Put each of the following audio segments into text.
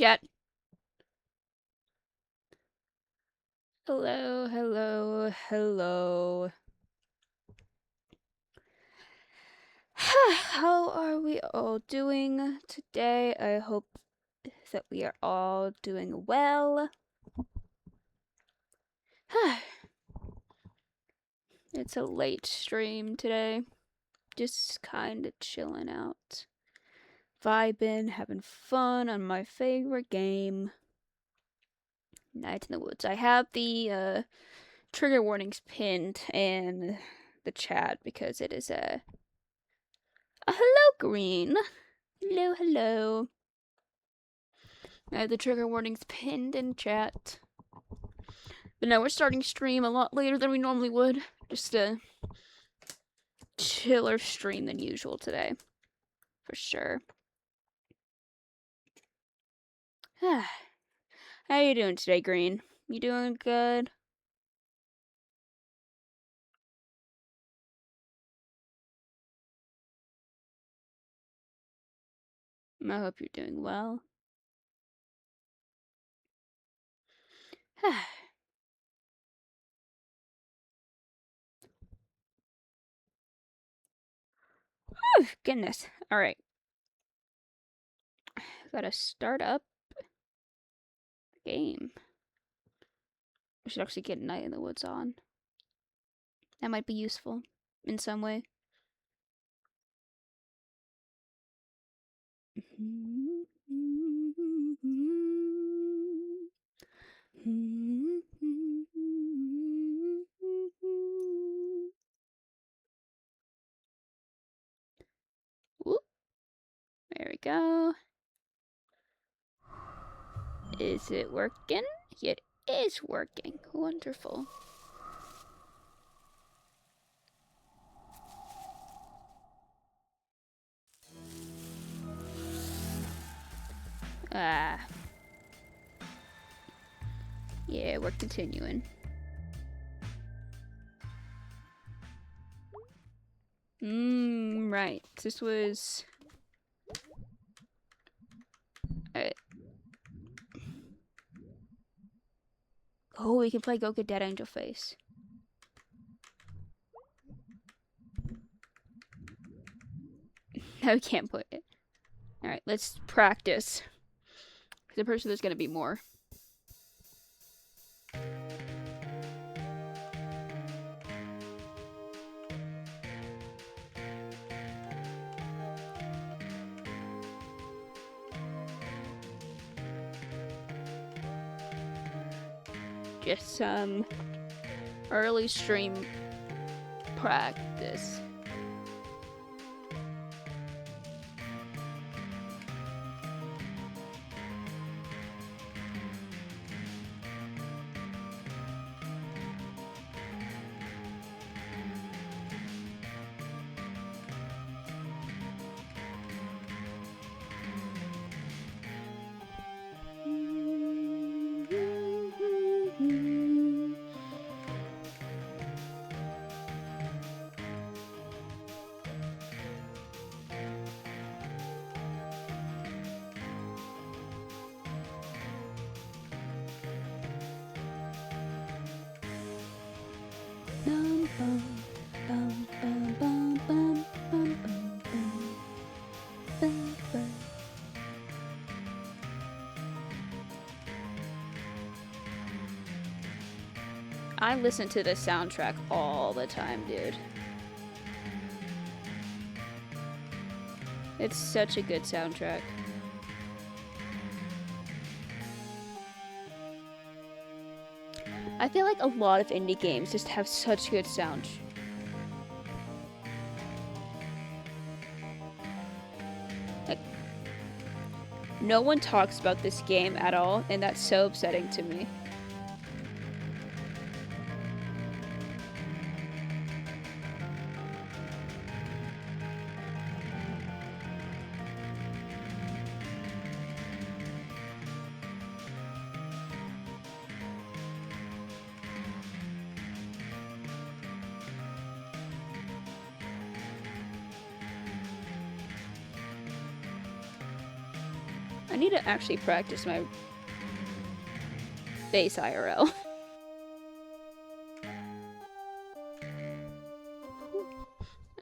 chat. Hello, hello, hello. How are we all doing today? I hope that we are all doing well. It's a late stream today. Just kind of chilling out. Vibing, having fun on my favorite game. Night in the Woods. I have the trigger warnings pinned in the chat because it is a hello, Green. Hello, hello. I have the trigger warnings pinned in chat. But no, we're starting stream a lot later than we normally would. Just a chiller stream than usual today. For sure. How you doing today, Green? You doing good? I hope you're doing well. Oh, goodness. Alright. Gotta start up the game. We should actually get Night in the Woods on. That might be useful in some way. Whoop. There we go. Is it working? It is working. Wonderful. Yeah, we're continuing. Right. This was... Alright. Oh, we can play Go Get Dead Angel Face. No, we can't play it. Alright, let's practice. Because I'm pretty sure there's gonna be more. Just some early stream practice. I listen to this soundtrack all the time, dude. It's such a good soundtrack. I feel like a lot of indie games just have such good sound. Like, no one talks about this game at all, and that's so upsetting to me. I need to actually practice my bass IRL.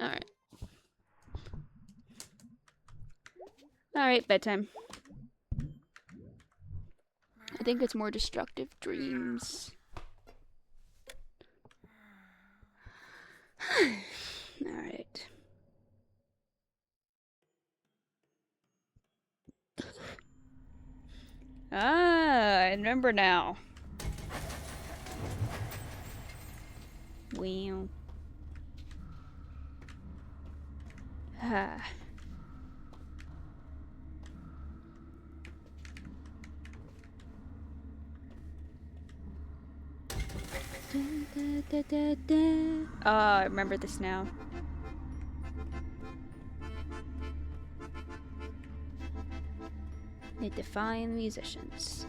Alright. Alright, bedtime. I think it's more destructive dreams. Alright. Ah, I remember now. Wow. Ah. Oh, I remember this now. Need to find musicians.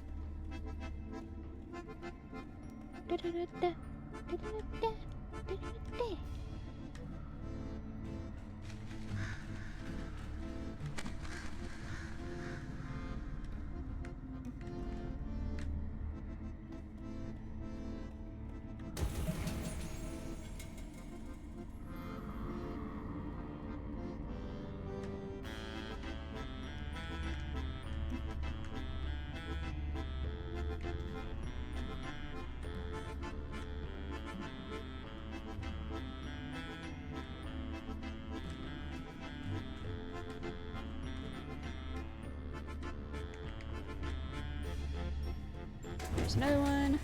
There's another one.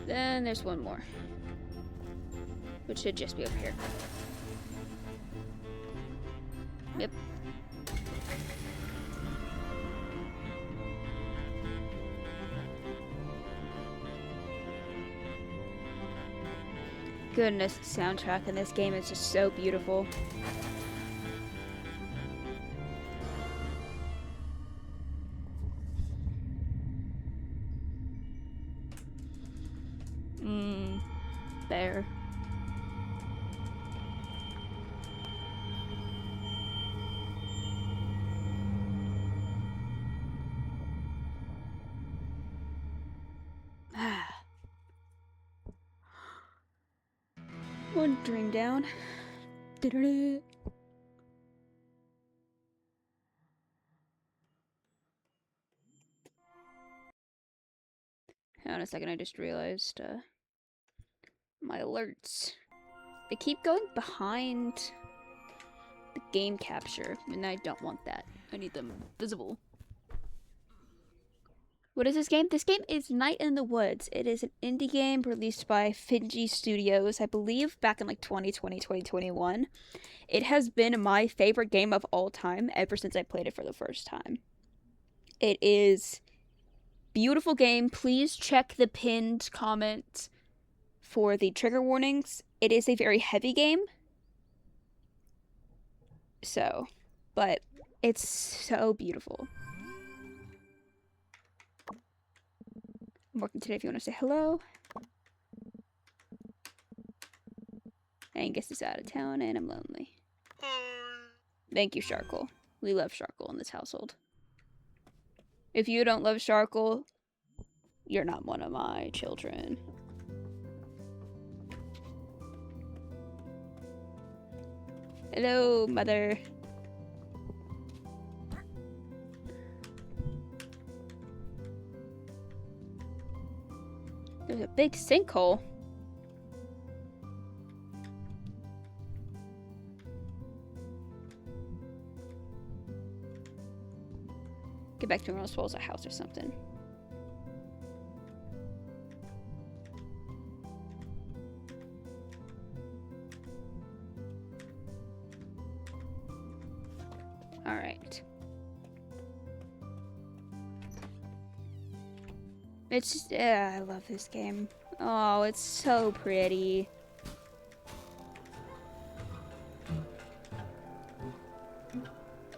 Then there's one more, which should just be up here. Yep. Goodness, the soundtrack in this game is just so beautiful. There. One dream down. Hang on a second, I just realized my alerts. They keep going behind the game capture, and I don't want that. I need them visible. What is this game? This game is Night in the Woods. It is an indie game released by Finji Studios, I believe back in like 2020, 2021. It has been my favorite game of all time ever since I played it for the first time. It is a beautiful game. Please check the pinned comment for the trigger warnings. It is a very heavy game. So, but it's so beautiful. I'm working today if you want to say hello. Angus is out of town and I'm lonely. Thank you, Sharkle. We love Sharkle in this household. If you don't love Sharkle, you're not one of my children. Hello, mother. There's a big sinkhole. Get back to normal as well as a house or something. Alright. It's just, I love this game. Oh, it's so pretty.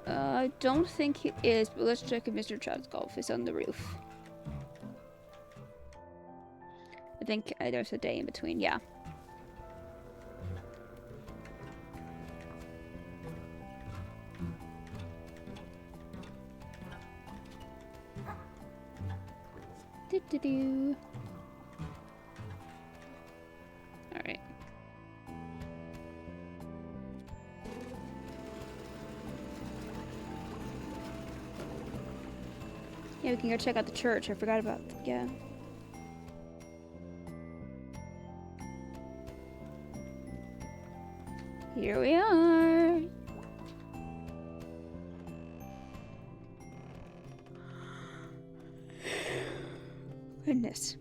I don't think it is, but let's check if Mr. Child's golf is on the roof. I think there's a day in between, yeah. Do-do-do. Alright. Yeah, we can go check out the church. I forgot about that. Yeah. Here we are. Goodness.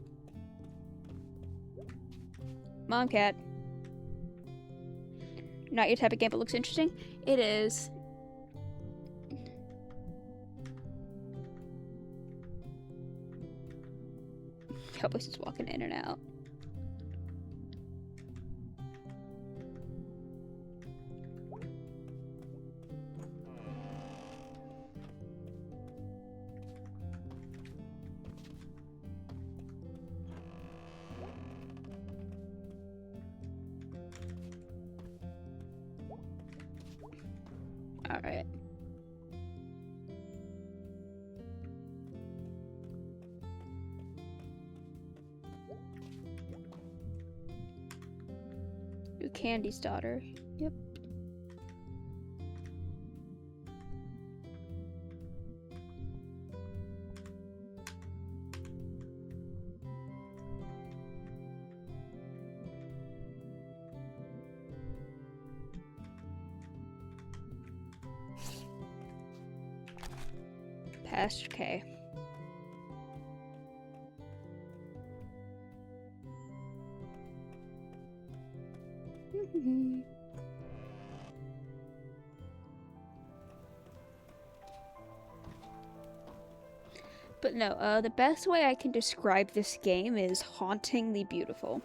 Mom cat. Not your type of game, but looks interesting. It is. Cowboy's just walking in and out. All right. Ooh, Candy's daughter. Yep. Pastor K. But no, the best way I can describe this game is hauntingly beautiful.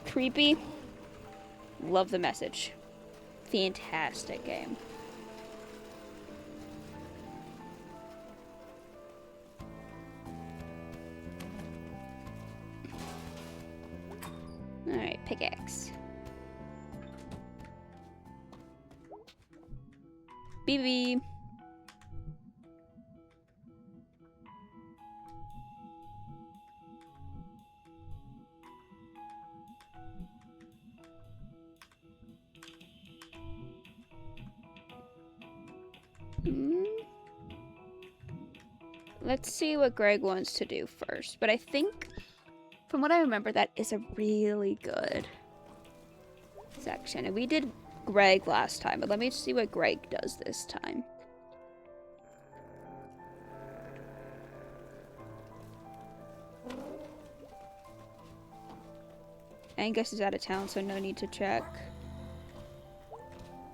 Creepy. Love the message. Fantastic game. Alright, pickaxe. BB. Let's see what Greg wants to do first. But I think, from what I remember, that is a really good section. And we did Greg last time, but let me see what Greg does this time. Angus is out of town, so no need to check.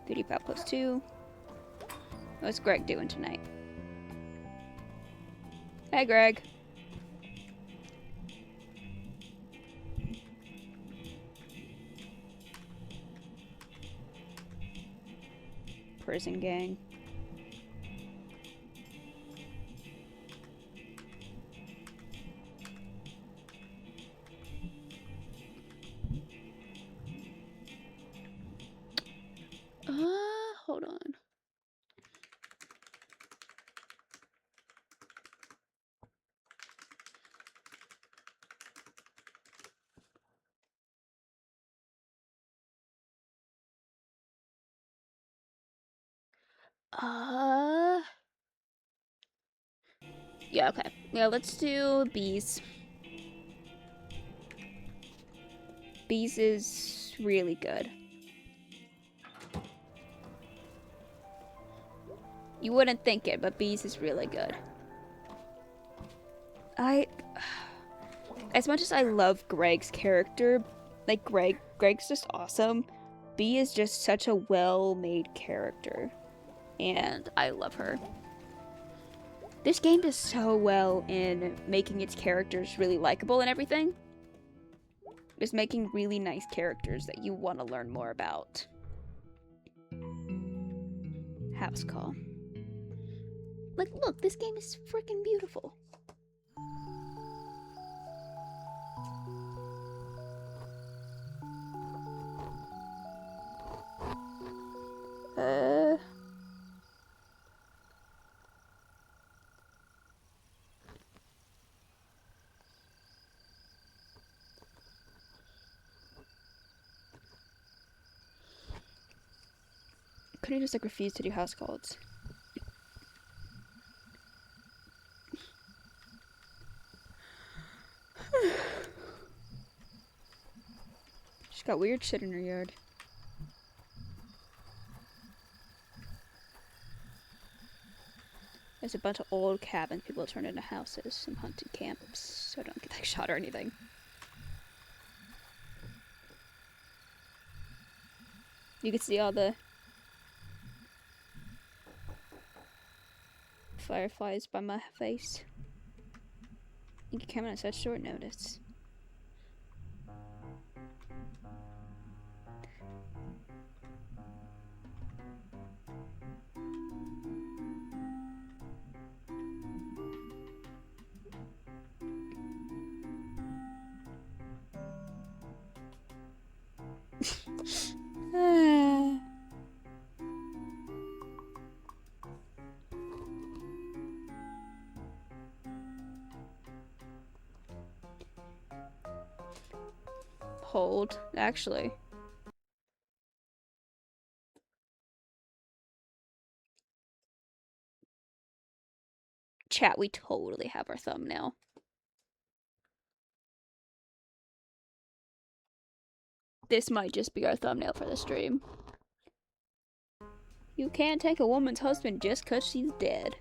55 plus 2. What's Greg doing tonight? Hey, Greg. Prison gang. Hold on. Yeah, okay. Yeah, let's do bees. Bees is really good. You wouldn't think it, but bees is really good. As much as I love Greg's character, like Greg's just awesome. Bee is just such a well-made character, and I love her. This game does so well in making its characters really likable and everything. Just making really nice characters that you want to learn more about. House call. Like, look, this game is freaking beautiful. couldn't just like refuse to do house calls. She's got weird shit in her yard. There's a bunch of old cabins people turned into houses and hunted camps, so don't get like shot or anything. You can see all the fireflies by my face. You can come in at such short notice. Hold, actually. Chat, we totally have our thumbnail. This might just be our thumbnail for the stream. You can't take a woman's husband just 'cause she's dead.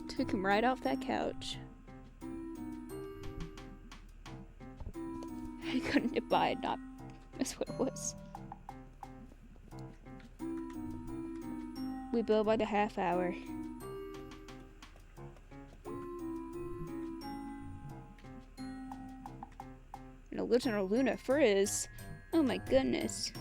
Took him right off that couch. I couldn't abide not. That's what it was. We bill by the half hour. An original Luna frizz. Oh my goodness.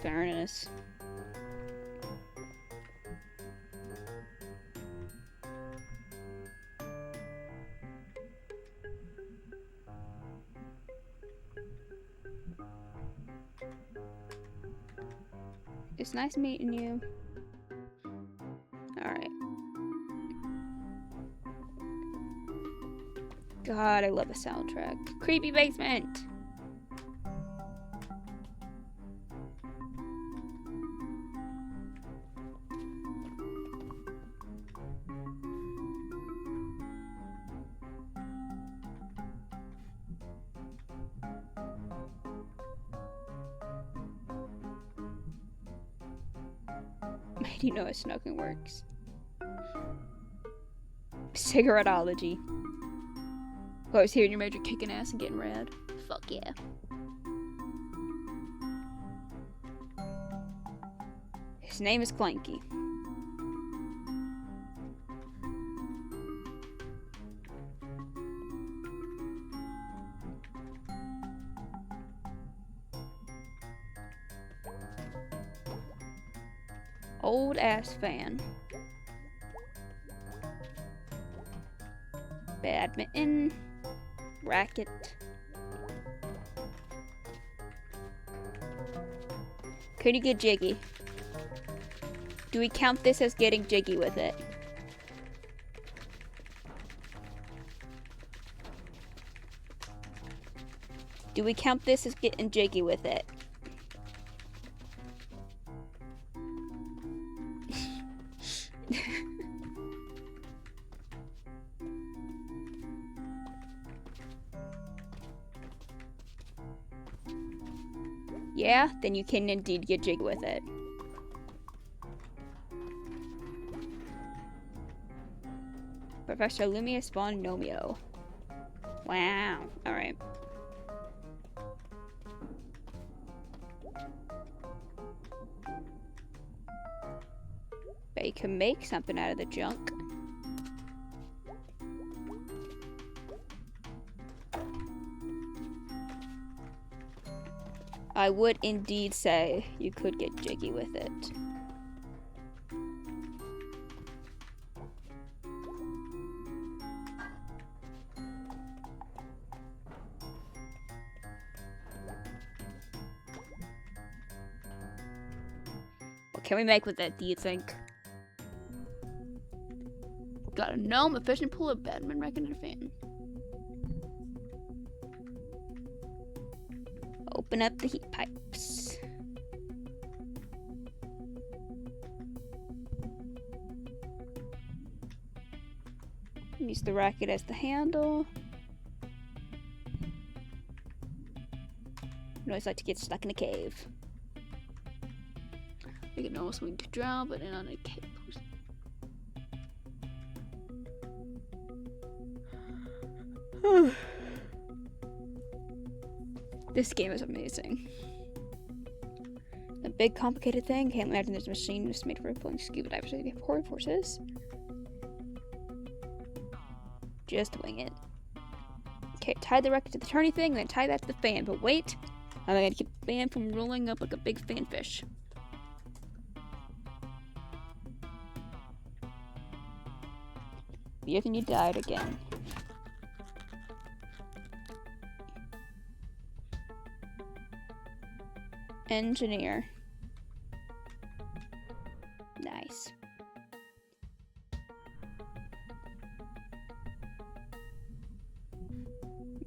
Fairness. It's nice meeting you. Alright. God, I love the soundtrack. Creepy basement! How do you know how snuggling works? Cigaretteology. Oh, I was hearing your major kicking ass and getting rad. Fuck yeah. His name is Clanky. Old ass fan. Badminton. Racket. Could you get jiggy? Do we count this as getting jiggy with it? Do we count this as getting jiggy with it? Yeah, then you can indeed get jiggy with it. Professor Lumia spawned Nomio. Wow. Alright. But you can make something out of the junk. I would indeed say you could get jiggy with it. What can we make with it, do you think? Got a gnome, a fishing pool, a badminton racket, and a fan. Open up the heat pipes. Use the racket as the handle. I always like to get stuck in a cave. I can almost swing to drown, but not in a cave. This game is amazing. A big complicated thing. Can't imagine this machine was made for pulling scuba divers to the horror forces. Just wing it. Okay, tie the racket to the turny thing, then tie that to the fan. But wait, I'm gonna keep the fan from rolling up like a big fanfish. The other you died again. Engineer. Nice.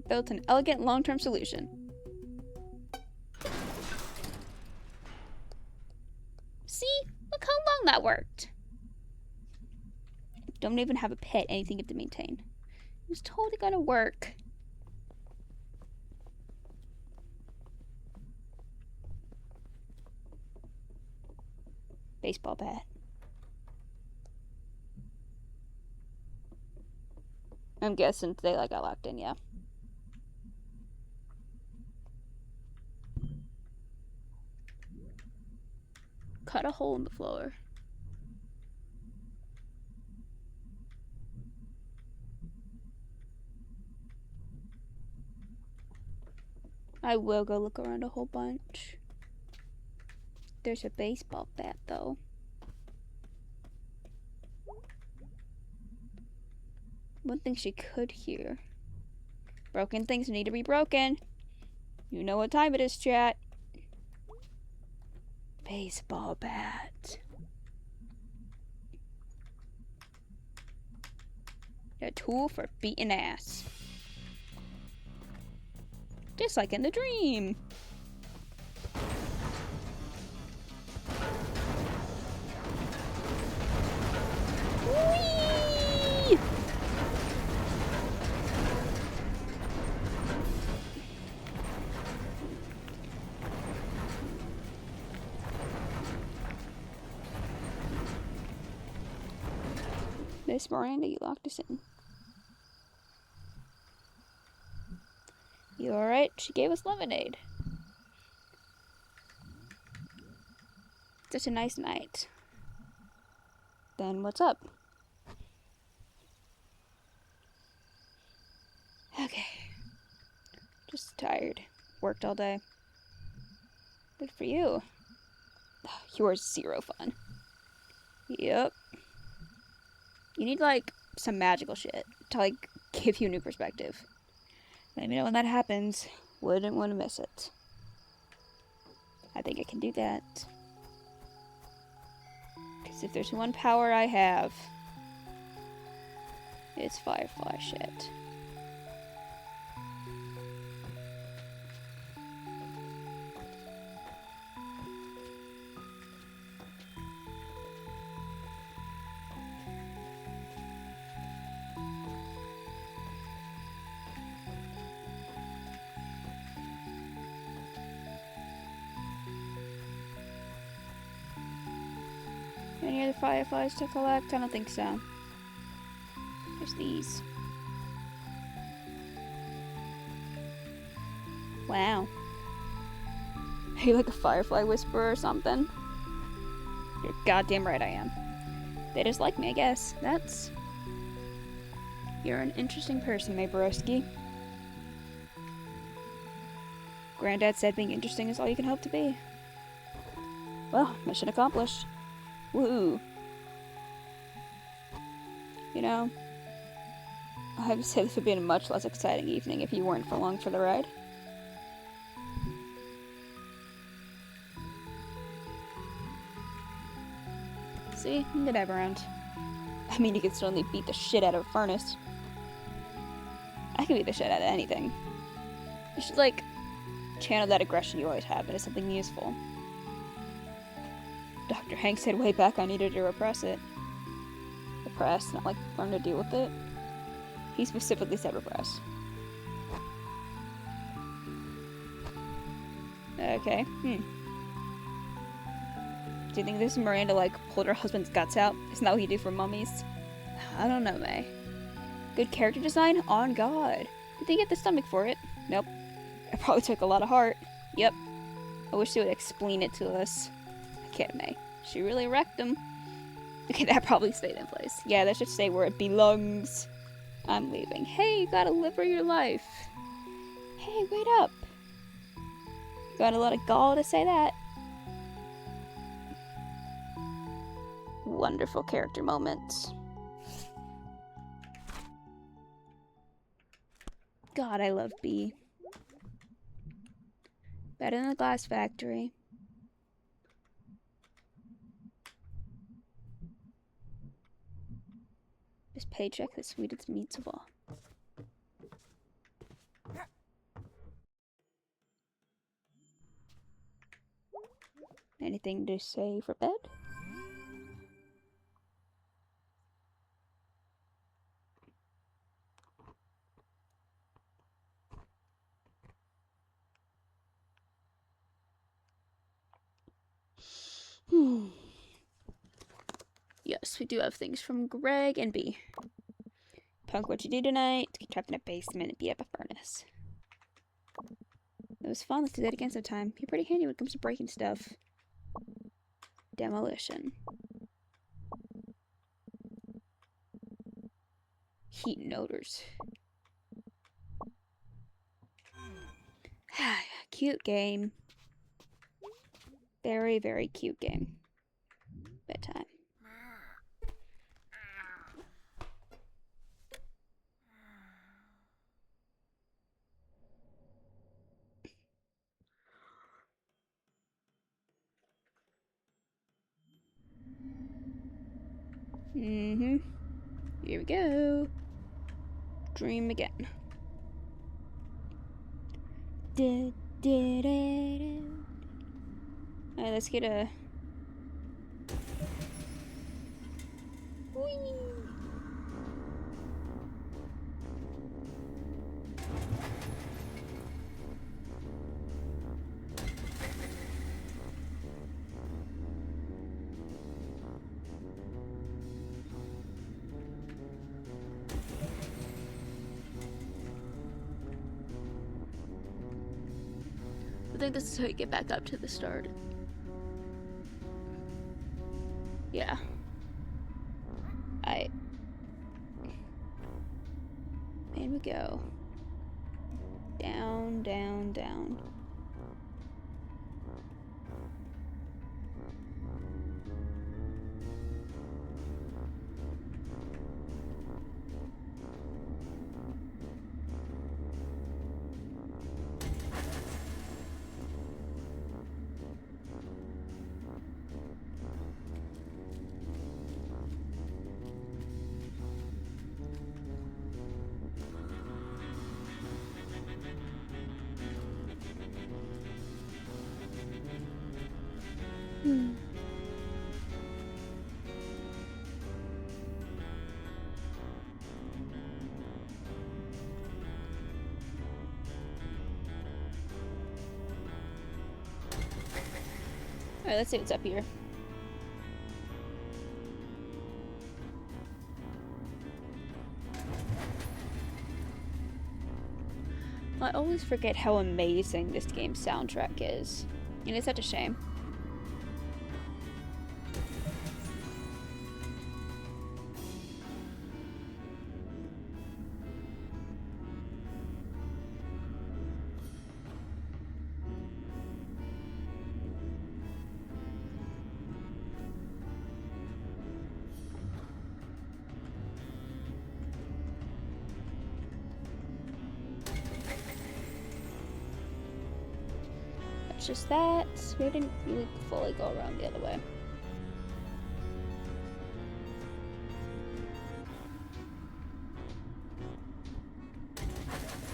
Built an elegant long-term solution. See? Look how long that worked. Don't even have a pet, anything you have to maintain. It was totally gonna work. Baseball bat. I'm guessing they got locked in, yeah. Cut a hole in the floor. I will go look around a whole bunch. There's a baseball bat, though. One thing she could hear. Broken things need to be broken. You know what time it is, chat. Baseball bat. A tool for beating ass. Just like in the dream. Whee! Miss Miranda, you locked us in. You alright? She gave us lemonade. Such a nice night. Then what's up? Okay. Just tired. Worked all day. Good for you. You're zero fun. Yep. You need, some magical shit to, give you a new perspective. Let me know when that happens. Wouldn't want to miss it. I think I can do that. Because if there's one power I have, it's Firefly shit. Any other fireflies to collect? I don't think so. There's these. Wow. Are you like a firefly whisperer or something? You're goddamn right I am. They just like me, I guess. You're an interesting person, my broski. Granddad said being interesting is all you can hope to be. Well, mission accomplished. Woohoo. You know, I have to say this would be a much less exciting evening if you weren't along for the ride. See, good dive around. I mean, you can certainly beat the shit out of a furnace. I can beat the shit out of anything. You should, like, channel that aggression you always have into something useful. Dr. Hank said way back I needed to repress it. Repress, not like learn to deal with it. He specifically said repress. Okay, Do you think this Miranda, like, pulled her husband's guts out? Isn't that what you do for mummies? I don't know, May. Good character design? On God. Did they get the stomach for it? Nope. It probably took a lot of heart. Yep. I wish they would explain it to us. I can't, May. She really wrecked him. Okay, that probably stayed in place. Yeah, that should stay where it belongs. I'm leaving. Hey, you gotta live for your life. Hey, wait up. Got a lot of gall to say that. Wonderful character moments. God, I love B. Better than the glass factory. This paycheck is sweet as meat to all. Anything to say for bed? Yes, we do have things from Greg and B. Punk, what you do tonight? Get trapped in a basement and beat up a furnace. It was fun. Let's do that again sometime. You're pretty handy when it comes to breaking stuff. Demolition. Heat and odors. Cute game. Very, very cute game. Bedtime. Here we go. Dream again. Alright, let's get a... Whee! I think this is how you get back up to the start. Yeah. And we go. Down, down, down. Alright, let's see what's up here. I always forget how amazing this game's soundtrack is. And it's such a shame. Just that. We didn't really fully go around the other way.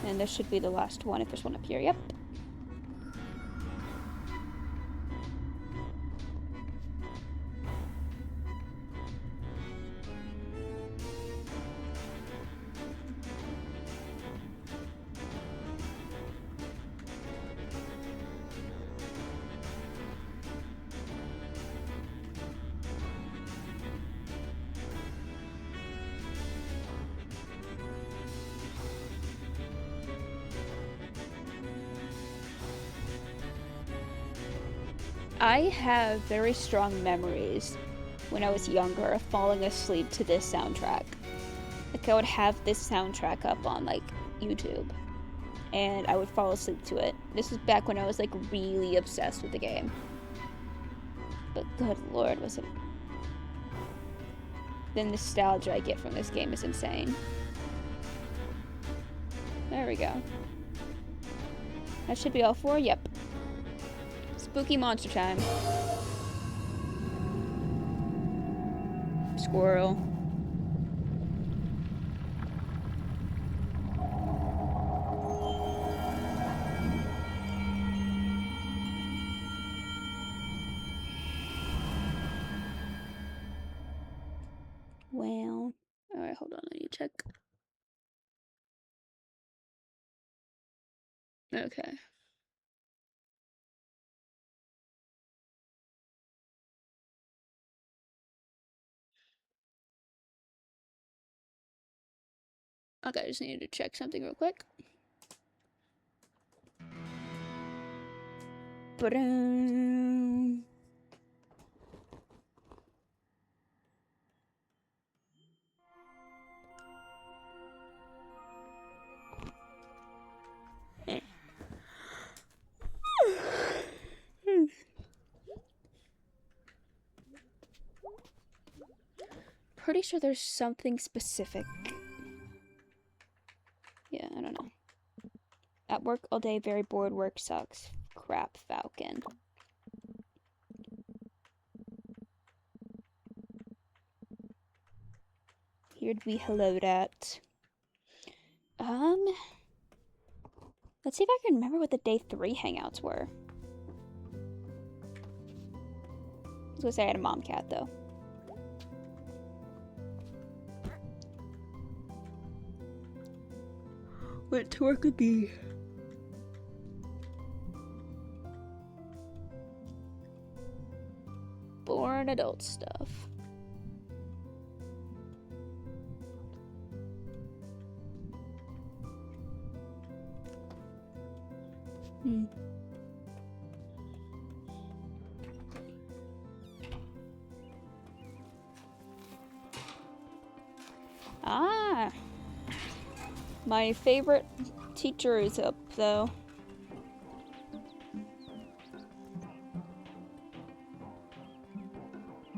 And this should be the last one if there's one up here. Yep. I have very strong memories when I was younger of falling asleep to this soundtrack. Like, I would have this soundtrack up on, like, YouTube, and I would fall asleep to it. This was back when I was, like, really obsessed with the game. But good lord, was it... The nostalgia I get from this game is insane. There we go. That should be all four? Yep. Spooky monster time. Squirrel. Well, alright, hold on, I need to check. Okay. Okay, I just needed to check something real quick. Ba-dum. Pretty sure there's something specific. Yeah, I don't know. At work all day, very bored, work sucks. Crap, Falcon. Here to be helloed at. Let's see if I can remember what the day 3 hangouts were. I was gonna say I had a mom cat though. Went to work with me. Boring adult stuff. Ah! My favorite teacher is up, though.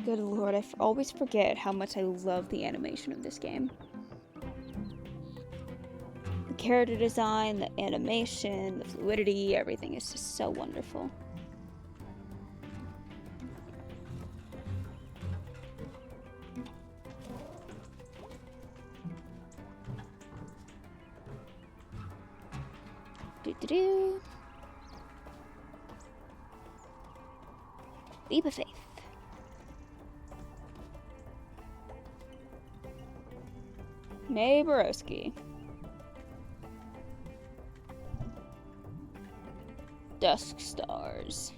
Good lord, I always forget how much I love the animation of this game. The character design, the animation, the fluidity, everything is just so wonderful. Do-do-do. Leap of faith. May Borowski. Dusk Stars.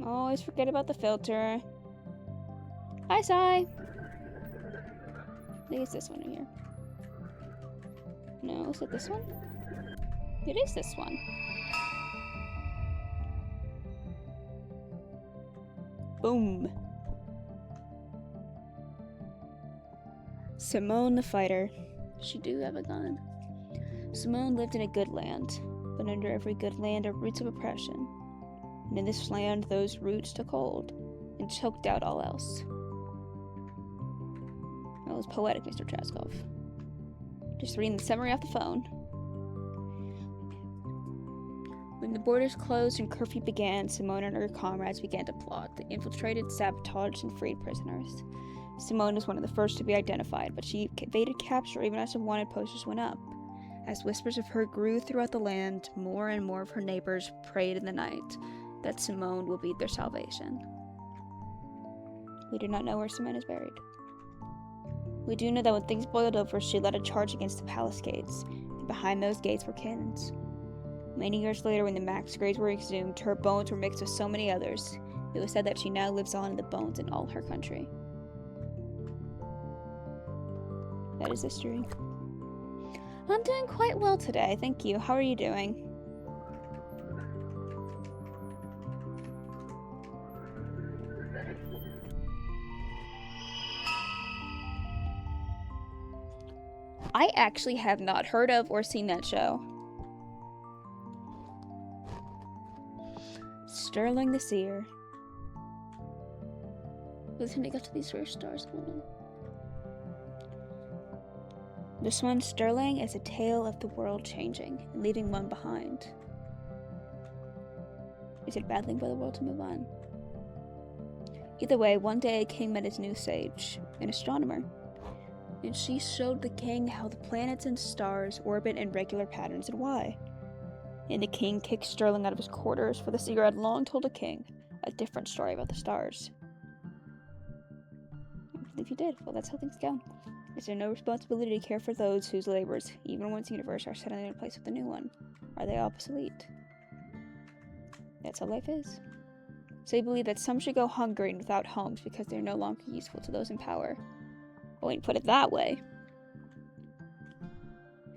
Always forget about the filter. Hi, Sai. I think it's this one in here. No, is it this one? It is this one. Boom. Simone the fighter. She do have a gun. Simone lived in a good land, but under every good land are roots of oppression. And in this land, those roots took hold and choked out all else. That was poetic, Mr. Traskov. Just reading the summary off the phone. When the borders closed and curfew began, Simone and her comrades began to plot. They infiltrated, sabotaged, and freed prisoners. Simone was one of the first to be identified, but she evaded capture even as the wanted posters went up. As whispers of her grew throughout the land, more and more of her neighbors prayed in the night that Simone will be their salvation. We do not know where Simone is buried. We do know that when things boiled over, she led a charge against the palace gates, and behind those gates were cannons. Many years later, when the mass graves were exhumed, her bones were mixed with so many others. It was said that she now lives on in the bones in all her country. That is history. I'm doing quite well today, thank you. How are you doing? I actually have not heard of or seen that show. Sterling the Seer. Listen to get to these first stars. This one, Sterling, is a tale of the world changing and leaving one behind. Is it a bad thing for the world to move on? Either way, one day a king met his new sage, an astronomer, and she showed the king how the planets and stars orbit in regular patterns and why. And the king kicked Sterling out of his quarters, for the seer had long told the king a different story about the stars. I believe he did. Well, that's how things go. Is there no responsibility to care for those whose labors, even once universe, are suddenly in place with a new one? Are they obsolete? That's how life is. So you believe that some should go hungry and without homes because they're no longer useful to those in power. Well, when you put it that way.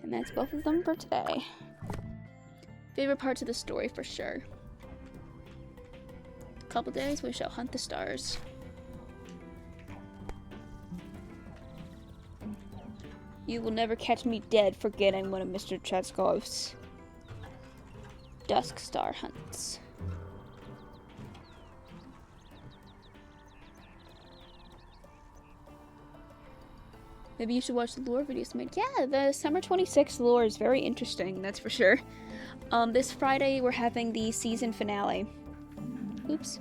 And that's both of them for today. Favorite parts of the story for sure. Couple days we shall hunt the stars. You will never catch me dead forgetting one of Mr. Cheskov's dusk star hunts. Maybe you should watch the lore videos made. Yeah, the Summer 26 lore is very interesting, that's for sure. This Friday we're having the season finale. Oops.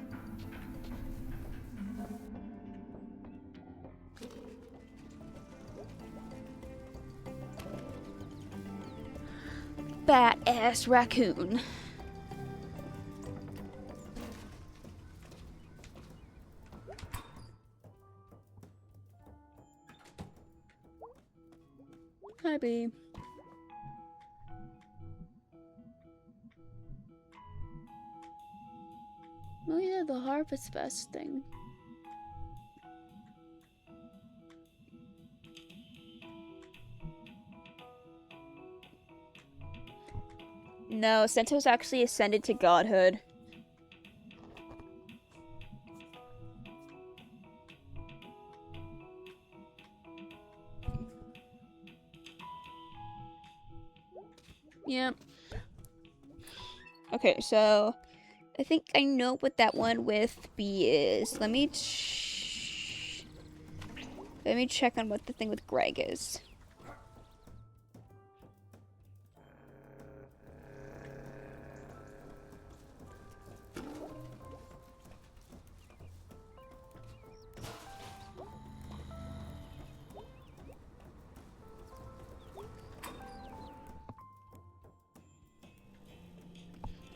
Fat ass raccoon. Hi, B. Oh yeah, the Harvest Fest thing. No, Sento's actually ascended to godhood. Yep. Okay, so I think I know what that one with B is. Let me check on what the thing with Greg is.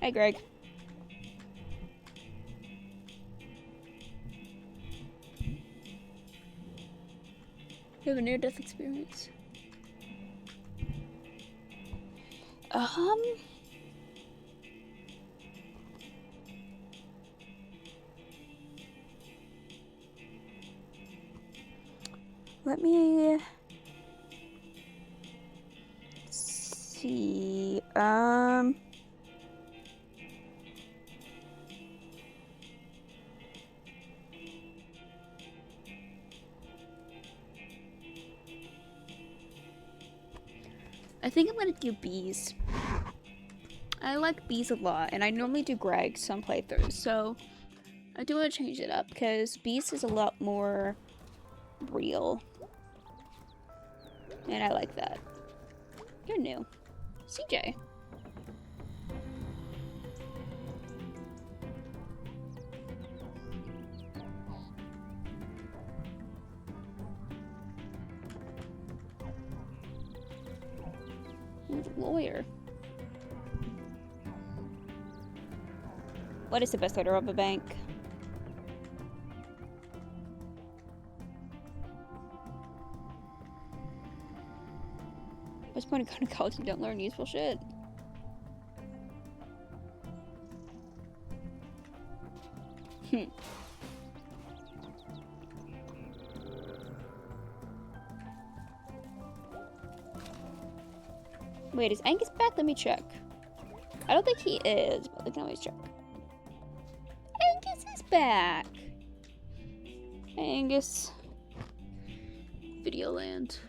Hi, Greg. You have a near-death experience. Let me see. I think I'm gonna do bees. I like bees a lot, and I normally do Greg some playthroughs, so I do want to change it up because bees is a lot more real, and I like that. You're new, CJ. Lawyer. What is the best way to rob a bank? What's the point of going to college if you don't learn useful shit? Wait, is Angus back? Let me check. I don't think he is, but we can always check. Angus is back! Angus. Videoland.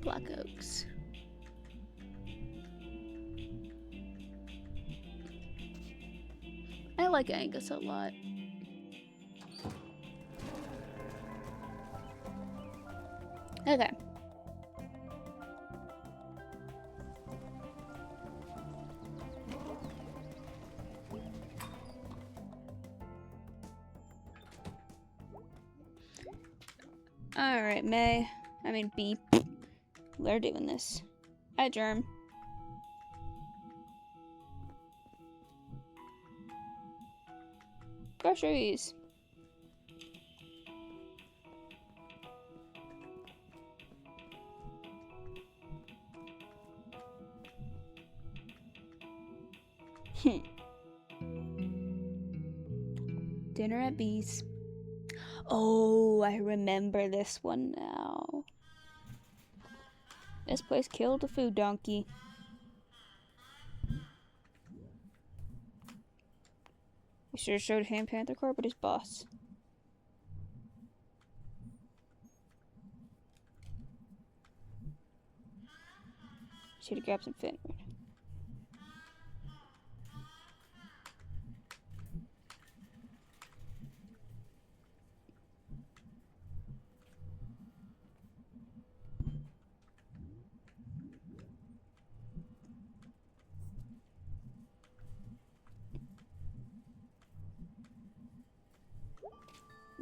Black Oaks. I like Angus a lot. Okay. Alright, B. We're doing this. Hi, Germ. Groceries. Dinner at B's. Oh, I remember this one now. This place killed a food donkey. We should have showed him Panther Corp with his boss. Should have grabbed some fin.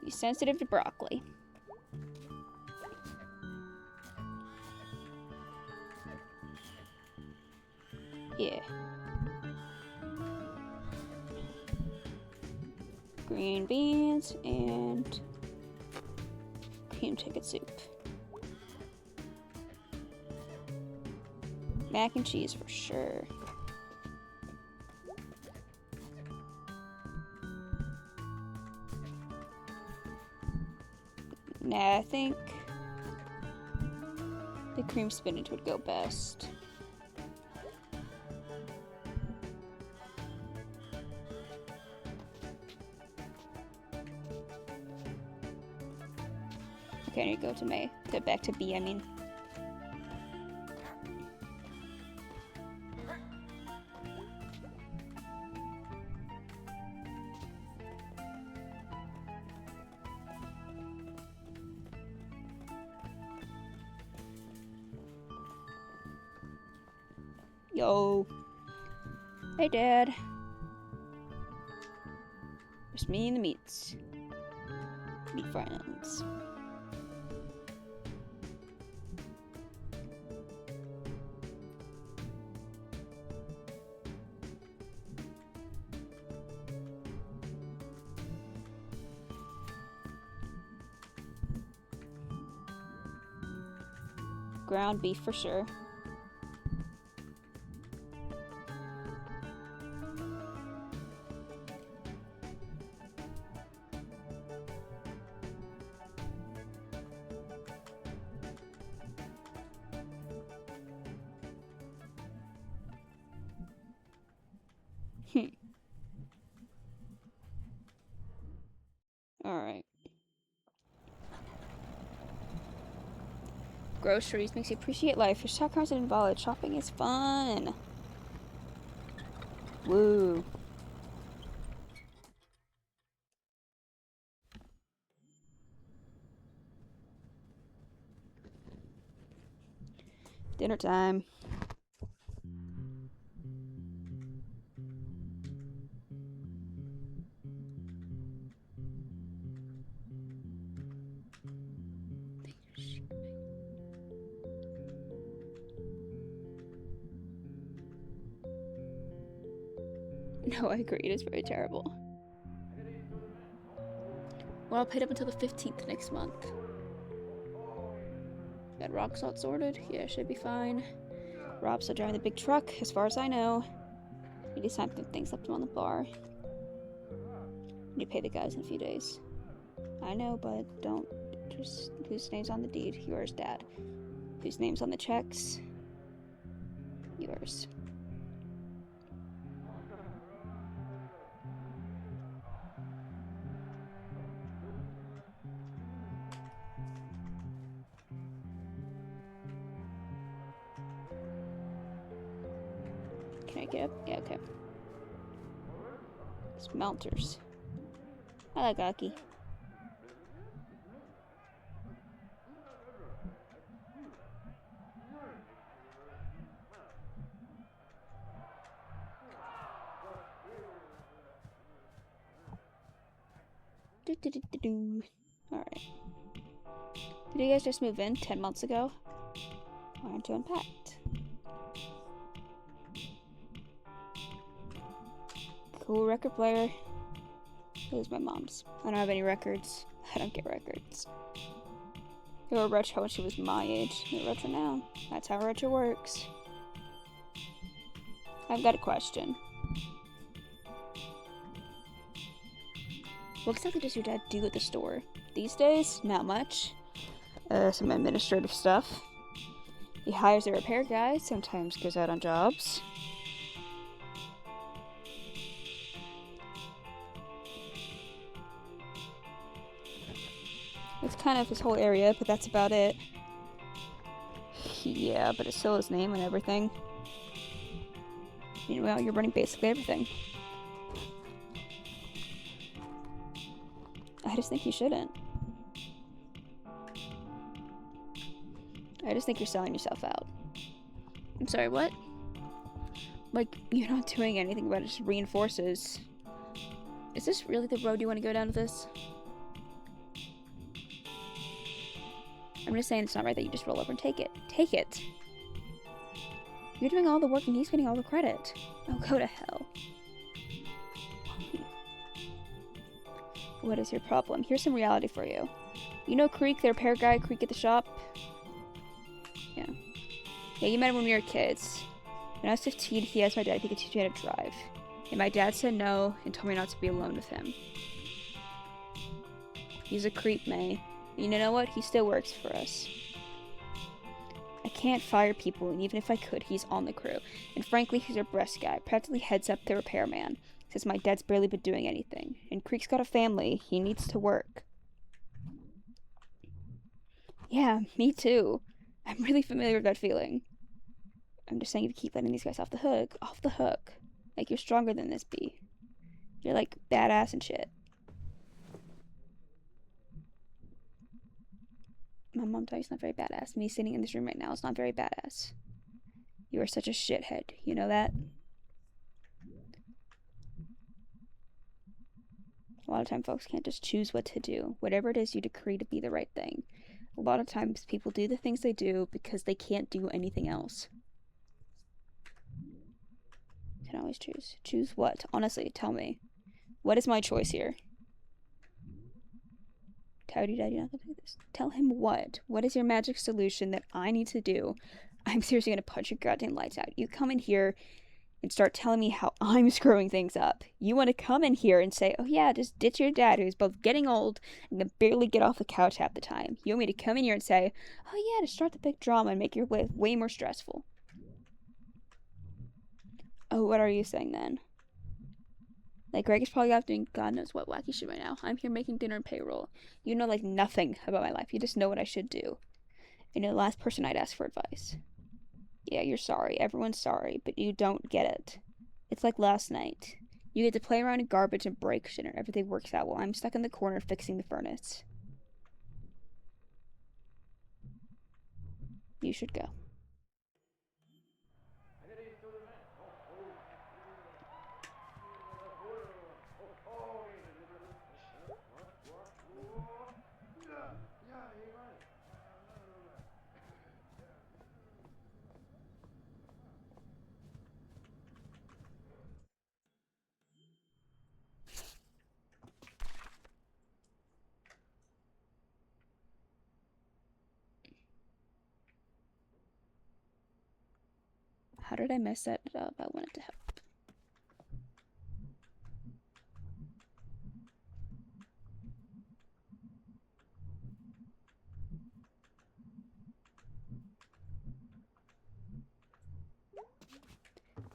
He's sensitive to broccoli. Yeah. Green beans and cream chicken soup. Mac and cheese for sure. Nah, I think the cream spinach would go best. Okay, I need to go to back to B, I mean. Yo. Hey, Dad. Just me and the meats. Meat friends. Ground beef for sure. Alright. Groceries makes you appreciate life. Your stock cards and invalid. Shopping is fun. Woo. Dinner time. No, I agree. It is very terrible. Well, I'll pay up until the 15th next month. Got rock salt sorted? Yeah, should be fine. Rob's still driving the big truck, as far as I know. Need to sign some things left him on the bar. Need to pay the guys in a few days. I know, but don't. Just whose name's on the deed? Yours, Dad. Whose name's on the checks? Yours. Can I get up? Yeah, okay. Smelters. I like Aki. Alright. Did you guys just move in 10 months ago? Why aren't you unpacked? Cool record player. It was my mom's. I don't have any records. I don't get records. They were retro when she was my age. They're retro now. That's how retro works. I've got a question. What exactly does your dad do at the store? These days, not much. Some administrative stuff. He hires a repair guy, sometimes goes out on jobs. It's kind of his whole area, but that's about it. Yeah, but it's still his name and everything. Well, you're running basically everything. I just think you shouldn't. I just think you're selling yourself out. I'm sorry, what? Like, you're not doing anything about it, just reinforces. Is this really the road you want to go down with this? I'm just saying it's not right that you just roll over and take it. Take it! You're doing all the work and he's getting all the credit. Oh, go to hell. What is your problem? Here's some reality for you. You know Creek, the repair guy, Creek at the shop? Yeah. Yeah, you met him when we were kids. When I was 15, he asked my dad if he could teach me how to drive. And my dad said no and told me not to be alone with him. He's a creep, May. And you know what? He still works for us. I can't fire people, and even if I could, he's on the crew. And frankly, he's our breast guy, practically heads up the repairman. Since my dad's barely been doing anything. And Creek's got a family. He needs to work. Yeah, me too. I'm really familiar with that feeling. I'm just saying to keep letting these guys off the hook. Off the hook. Like, you're stronger than this, B. You're, like, badass and shit. My mom thought he's not very badass. Me sitting in this room right now is not very badass. You are such a shithead. You know that? A lot of times folks can't just choose what to do. Whatever it is you decree to be the right thing. A lot of times people do the things they do because they can't do anything else. Can always choose. Choose what? Honestly, tell me. What is my choice here? Towdy Daddy not gonna do this. Tell him what? What is your magic solution that I need to do? I'm seriously gonna punch your goddamn lights out. You come in here and start telling me how I'm screwing things up. You want to come in here and say, oh yeah, just ditch your dad who's both getting old and can barely get off the couch half the time. You want me to come in here and say, oh yeah, to start the big drama and make your life way more stressful. Oh, what are you saying then? Like, Greg is probably out doing God knows what wacky shit right now. I'm here making dinner and payroll. You know, like, nothing about my life. You just know what I should do. And you're the last person I'd ask for advice. Yeah, you're sorry. Everyone's sorry, but you don't get it. It's like last night. You get to play around in garbage and break shit and everything works out while I'm stuck in the corner fixing the furnace. You should go. How did I mess that up? I wanted to help.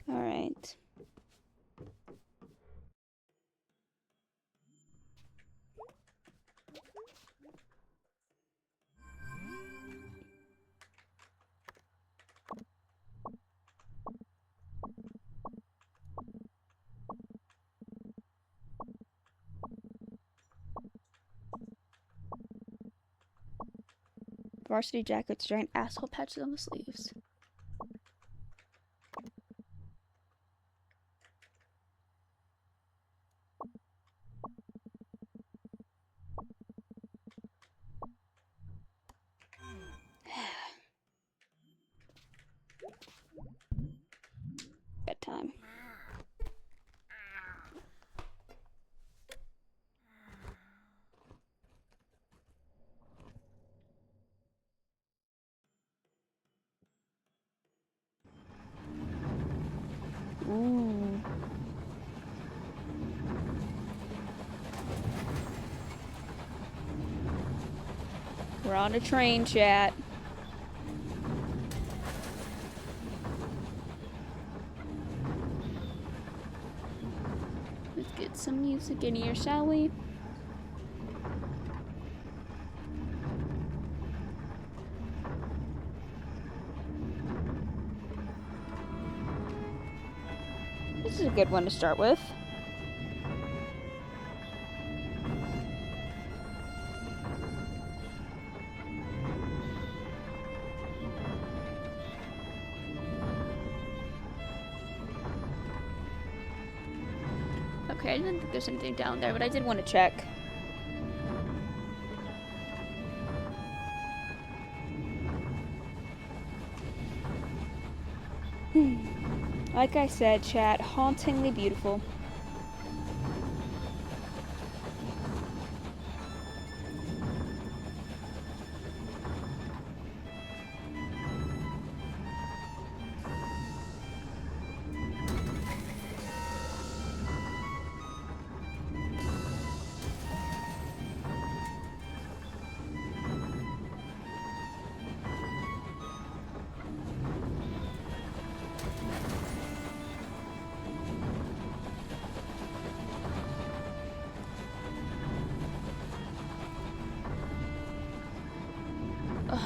All right. Varsity jackets, giant asshole patches on the sleeves. Bedtime. Ooh. We're on a train, chat. Let's get some music in here, shall we? This is a good one to start with. Okay, I didn't think there's anything down there, but I did want to check. Like I said, chat, hauntingly beautiful.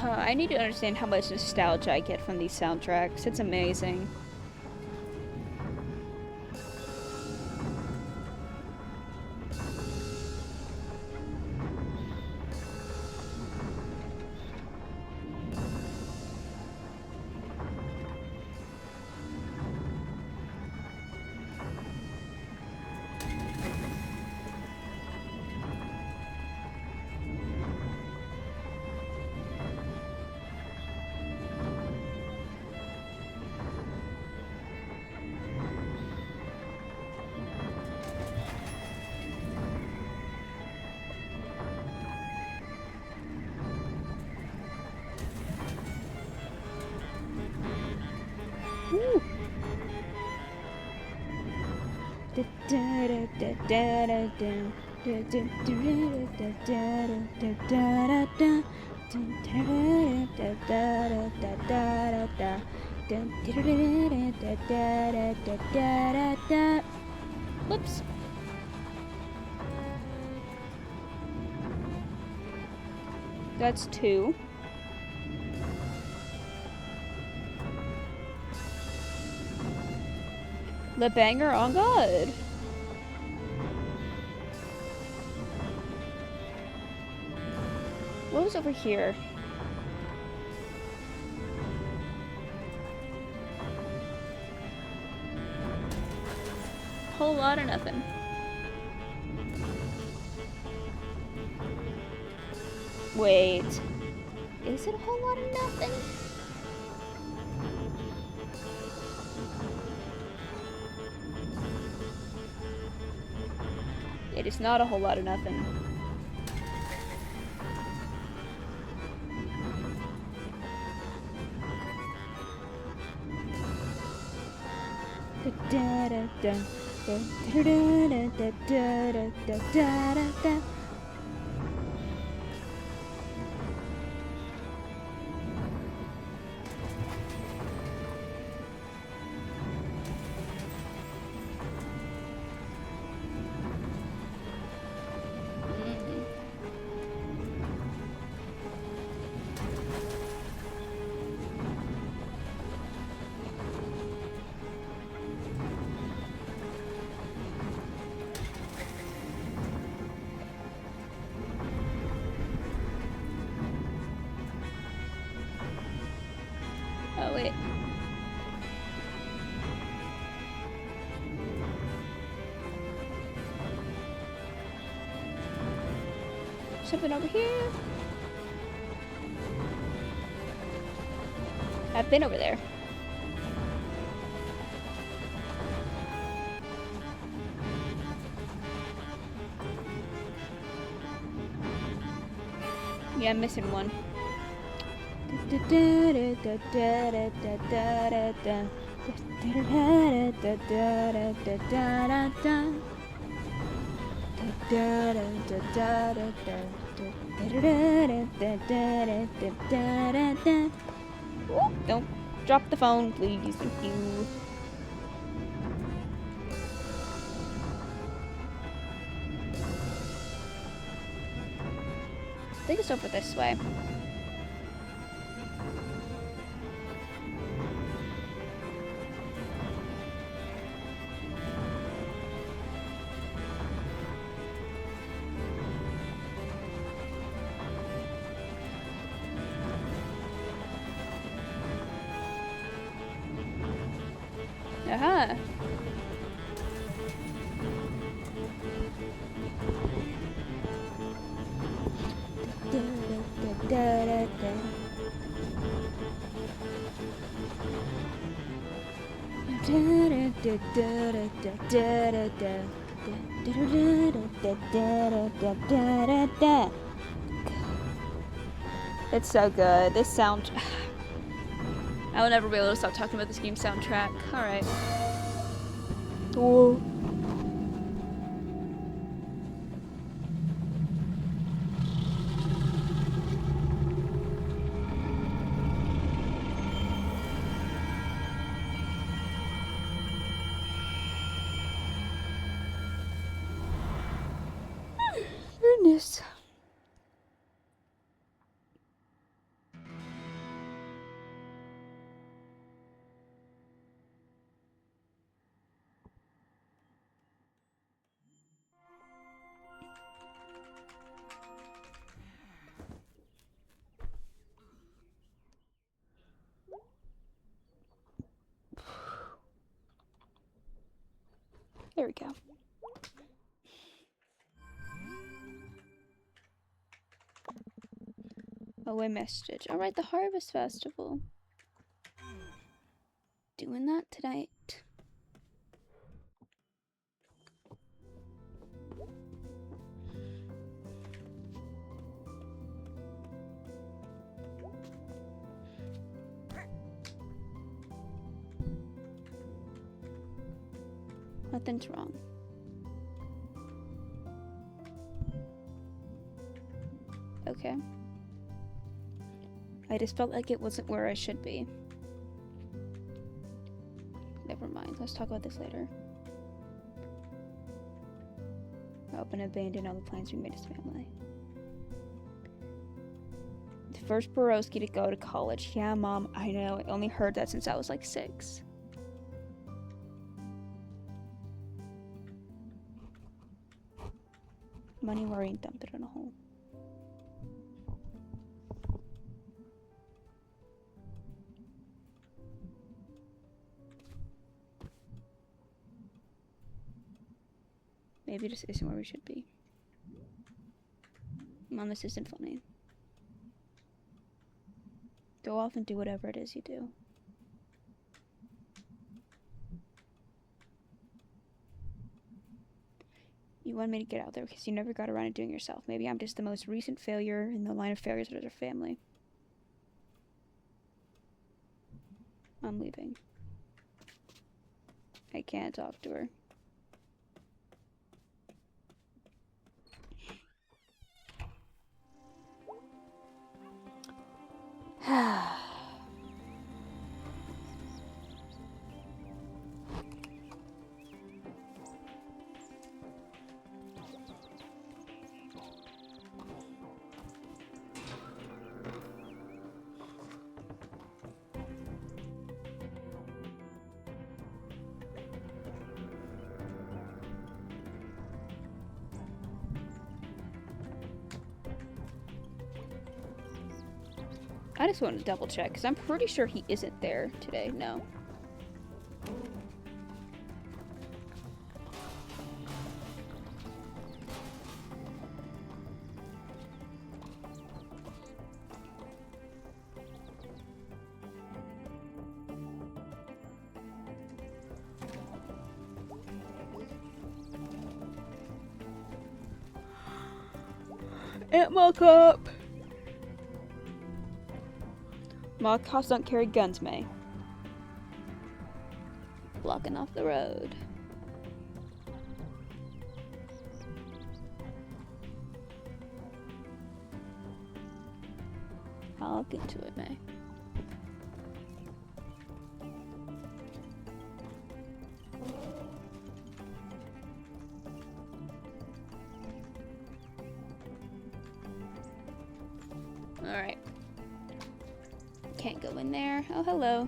I need to understand how much nostalgia I get from these soundtracks. It's amazing. Whoops. That's 2. The banger on God. What was over here? Whole lot of nothing. Wait. Is it a whole lot of nothing? It is not a whole lot of nothing. Oh, wait. Something over here. I've been over there. Yeah, I'm missing one. Don't drop the phone, please. Thank you. I think it's over this way. Aha. It's so good. This sound. I will never be able to stop talking about this game's soundtrack. Alright. Whoa. Goodness. There we go. Oh, I missed it. Alright, the Harvest Festival. Doing that tonight. Nothing's wrong. Okay. I just felt like it wasn't where I should be. Never mind. Let's talk about this later. Rob and abandon all the plans we made as family. The first Borowski to go to college. Yeah, Mom, I know. I only heard that since I was like 6. Money worry and dumped it in a hole. Maybe this isn't where we should be. Mom, this isn't funny. Go off and do whatever it is you do. You wanted me to get out there because you never got around to doing it yourself. Maybe I'm just the most recent failure in the line of failures of our family. I'm leaving. I can't talk to her. I just want to double check because I'm pretty sure he isn't there today. No. Aunt Mall Cop! Mall cops don't carry guns, May. Blocking off the road. I'll look into it, May. Alright. Can't go in there. Oh, hello.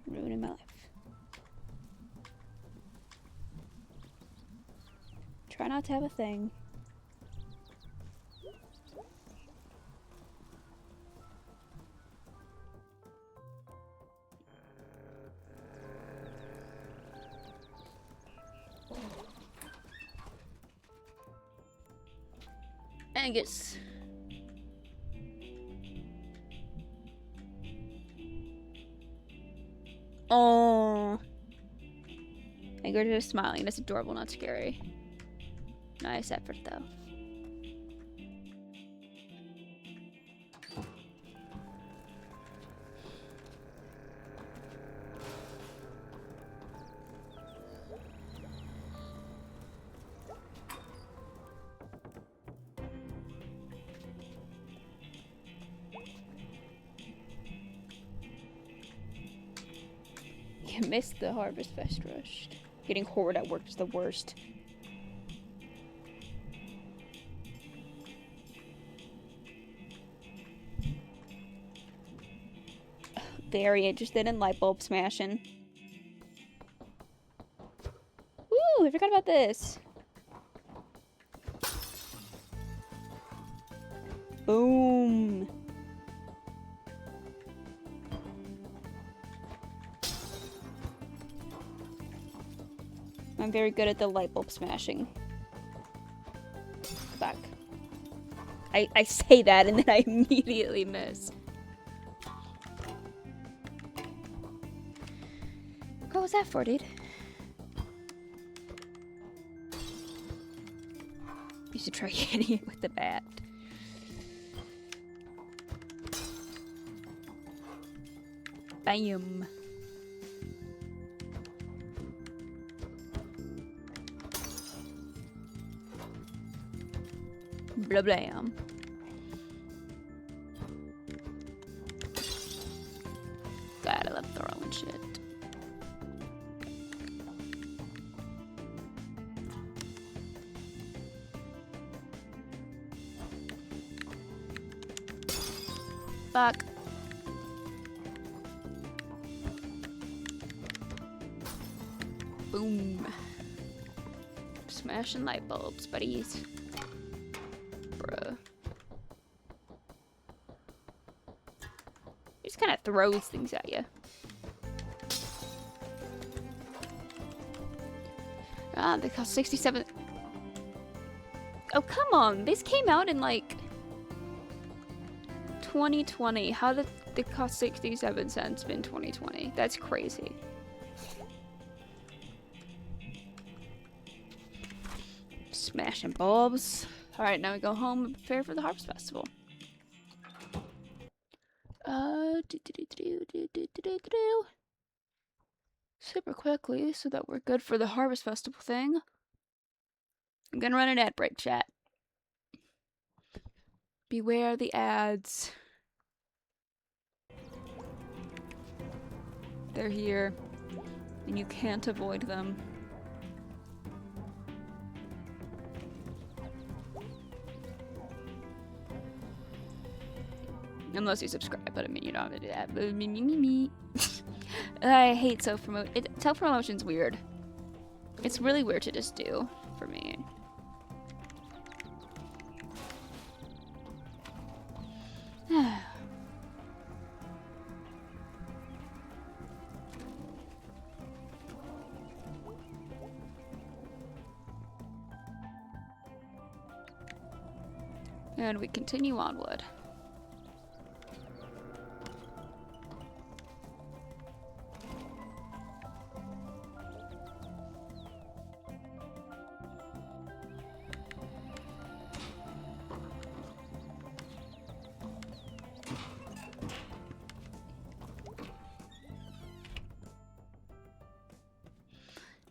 Ruining my life. Try not to have a thing. Angus. Oh. Angus is smiling. That's adorable, not scary. Nice effort, though. You missed the Harvest Fest rush. Getting horrid at work is the worst. Very interested in light bulb smashing. Ooh, I forgot about this. Boom. I'm very good at the light bulb smashing. Fuck. I say that and then I immediately miss. What was that for, dude? You should try hitting it with the bat. Bam. Blah blam. God, I love throwing shit. Fuck. Boom. Smashing light bulbs, buddies. Bruh. He just kind of throws things at you. Ah, they cost 67. Oh, come on. This came out in like 2020. How did it cost 67 cents in 2020? That's crazy. Smashing bulbs. Alright, now we go home and prepare for the Harvest Festival. Super quickly so that we're good for the Harvest Festival thing. I'm gonna run an ad break, chat. Beware the ads. They're here, and you can't avoid them. Unless you subscribe, but I mean, you don't have to do that. But me. I hate self-promotion. Self-promotion's weird. It's really weird to just do, for me. And we continue onward.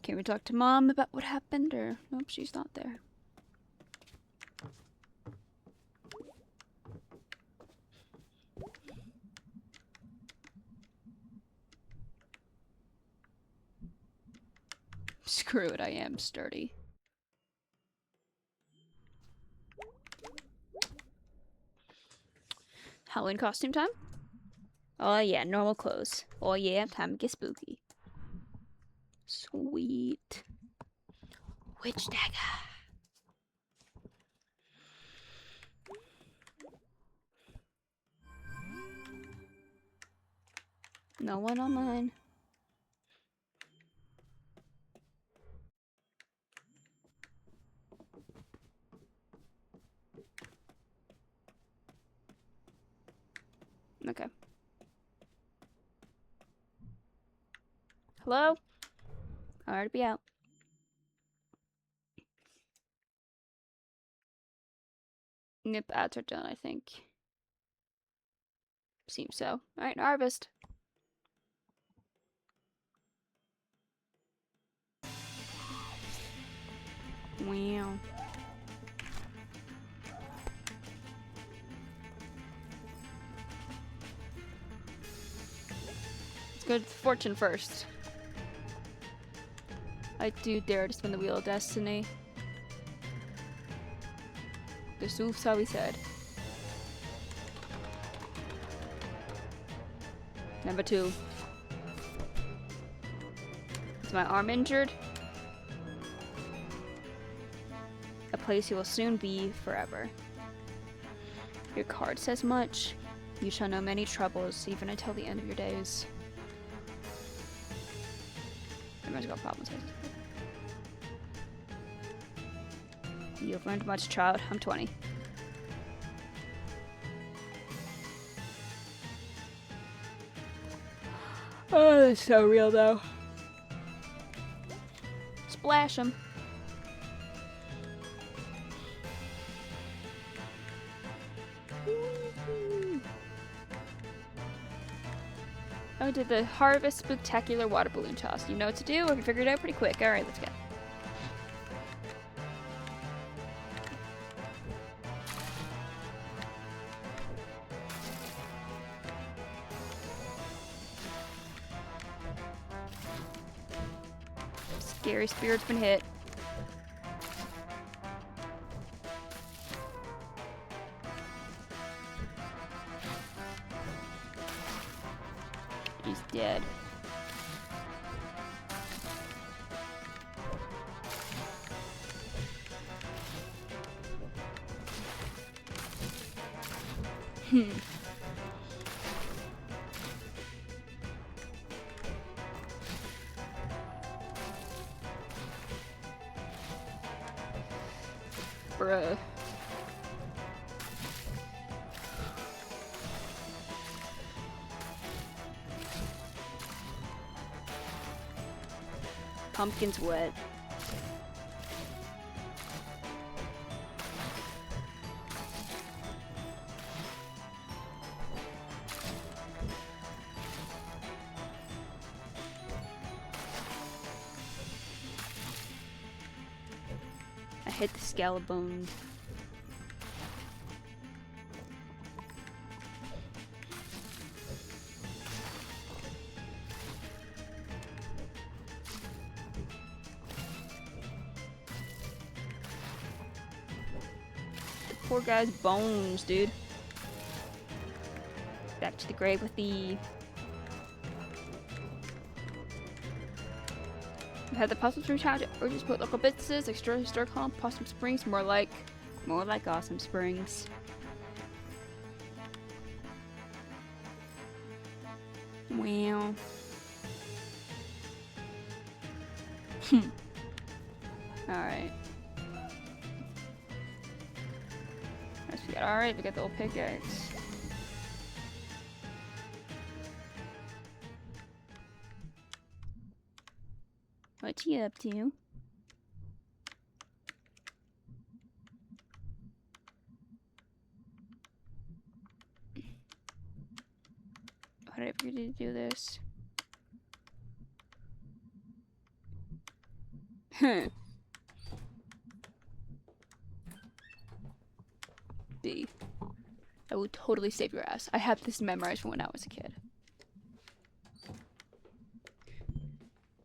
Can we talk to Mom about what happened, or nope, she's not there. Screw it, I am sturdy. Halloween costume time? Oh yeah, normal clothes. Oh yeah, time to get spooky. Sweet. Witch dagger. No one online. Okay. Hello? I already be out. Nip ads are done, I think. Seems so. Alright, harvest. Wow. Let's go to fortune first. I do dare to spin the wheel of destiny. The Souf's how he said. Number 2. Is my arm injured? A place you will soon be forever. Your card says much. You shall know many troubles, even until the end of your days. Everyone's got problems. You've learned much, child. I'm 20. Oh, that's so real, though. Splash him. Oh, did the Harvest Spectacular Water Balloon Toss. You know what to do? Have you figured it out pretty quick? Alright, let's go. Scary spirit's been hit. He's dead. Bruh. Pumpkin's wet. I hit the skeleton. The poor guy's bones, dude. Back to the grave with the... We've had the Possum Springs Challenge urges put local businesses, historical Possum Springs, more like Awesome Springs. Wow. Alright. Alright, we got the old pickaxe. What's he up to? Whatever you need to do this. B. I will totally save your ass. I have this memorized from when I was a kid.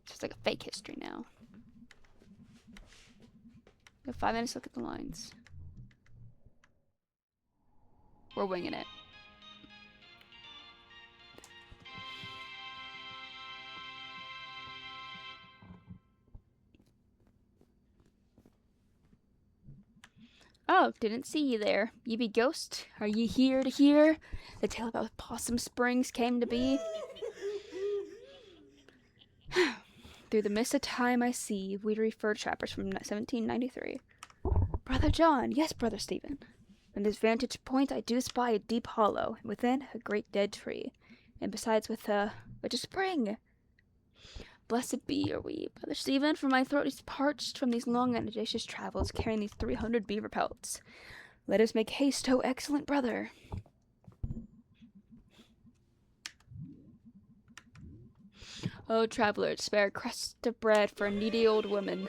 It's just like a fake history now. We have 5 minutes to look at the lines. We're winging it. Oh, didn't see you there. You be ghost? Are you here to hear the tale about Possum Springs came to be? Through the mist of time I see, we refer trappers from 1793. Brother John, yes, Brother Stephen. From this vantage point I do spy a deep hollow, and within a great dead tree, and besides which a spring. Blessed be are we, Brother Stephen, for my throat is parched from these long and audacious travels, carrying these 300 beaver pelts. Let us make haste, O excellent brother. O traveler, spare a crust of bread for a needy old woman.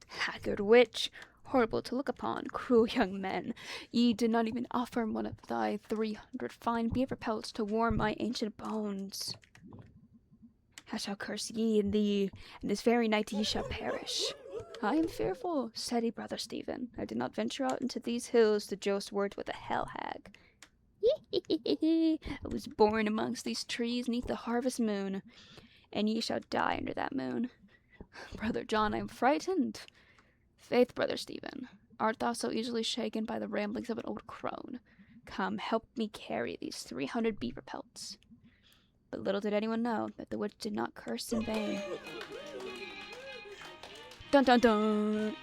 Haggard witch, horrible to look upon, cruel young men, ye did not even offer one of thy 300 fine beaver pelts to warm my ancient bones. I shall curse ye and thee, and this very night ye shall perish. I am fearful, steady Brother Stephen. I did not venture out into these hills to joust words with a hell hag. I was born amongst these trees neath the harvest moon, and ye shall die under that moon. Brother John, I am frightened. Faith, Brother Stephen, art thou so easily shaken by the ramblings of an old crone? Come, help me carry these 300 beaver pelts. But little did anyone know that the witch did not curse in vain. Dun dun dun!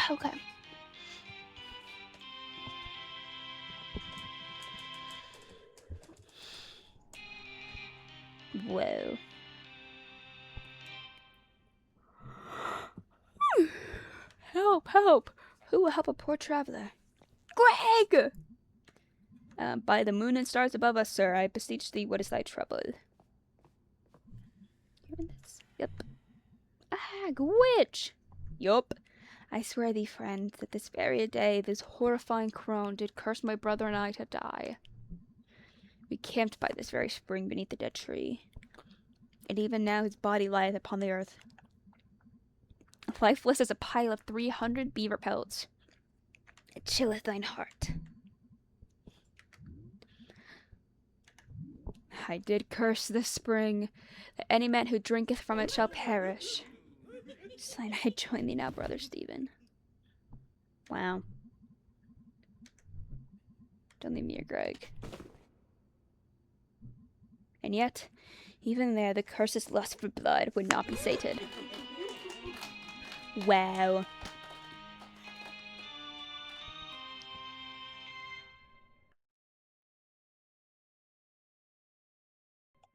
Okay. Whoa. Help, help! Who will help a poor traveler? Greg! By the moon and stars above us, sir, I beseech thee, what is thy trouble? Yep. A hag, witch! Yup. I swear thee, friend, that this very day this horrifying crone did curse my brother and I to die. We camped by this very spring beneath the dead tree, and even now his body lieth upon the earth, lifeless as a pile of 300 beaver pelts. It chilleth thine heart. I did curse this spring, that any man who drinketh from it shall perish. Sign I join thee now, Brother Stephen. Wow. Don't leave me here, Greg. And yet, even there, the curse's lust for blood would not be sated. Wow.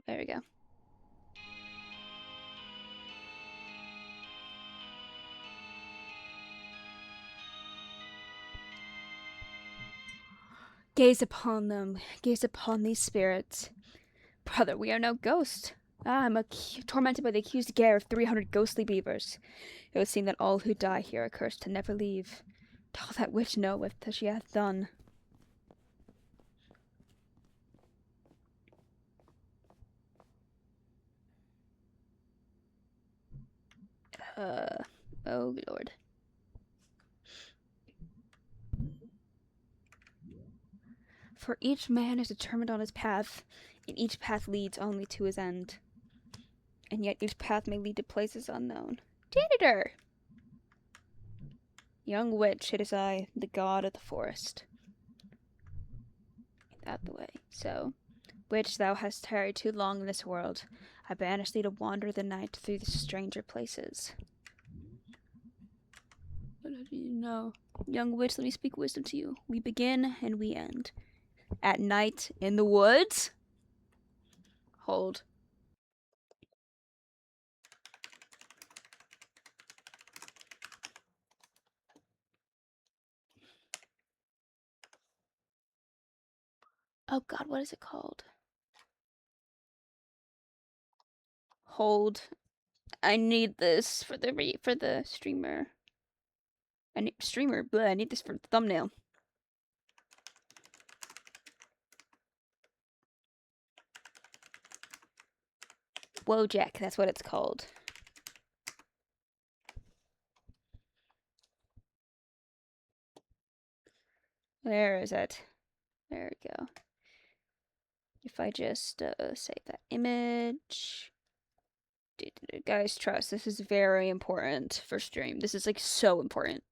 There we go. Gaze upon them, gaze upon these spirits. Brother, we are no ghosts. I'm tormented by the accused Gare of 300 ghostly beavers. It would seem that all who die here are cursed to never leave. All that witch knoweth that she hath done. Oh lord. For each man is determined on his path, and each path leads only to his end. And yet each path may lead to places unknown. Janitor! Young witch, it is I, the god of the forest. Out the way. So, witch, thou hast tarried too long in this world. I banish thee to wander the night through the stranger places. What do you know? Young witch, let me speak wisdom to you. We begin and we end. At night in the woods? Hold. Oh god, what is it called? Hold. I need this for the streamer. I need this for the thumbnail. Wojak, that's what it's called. Where is it? There we go. If I just save that image. Guys, trust, this is very important for stream. This is like so important.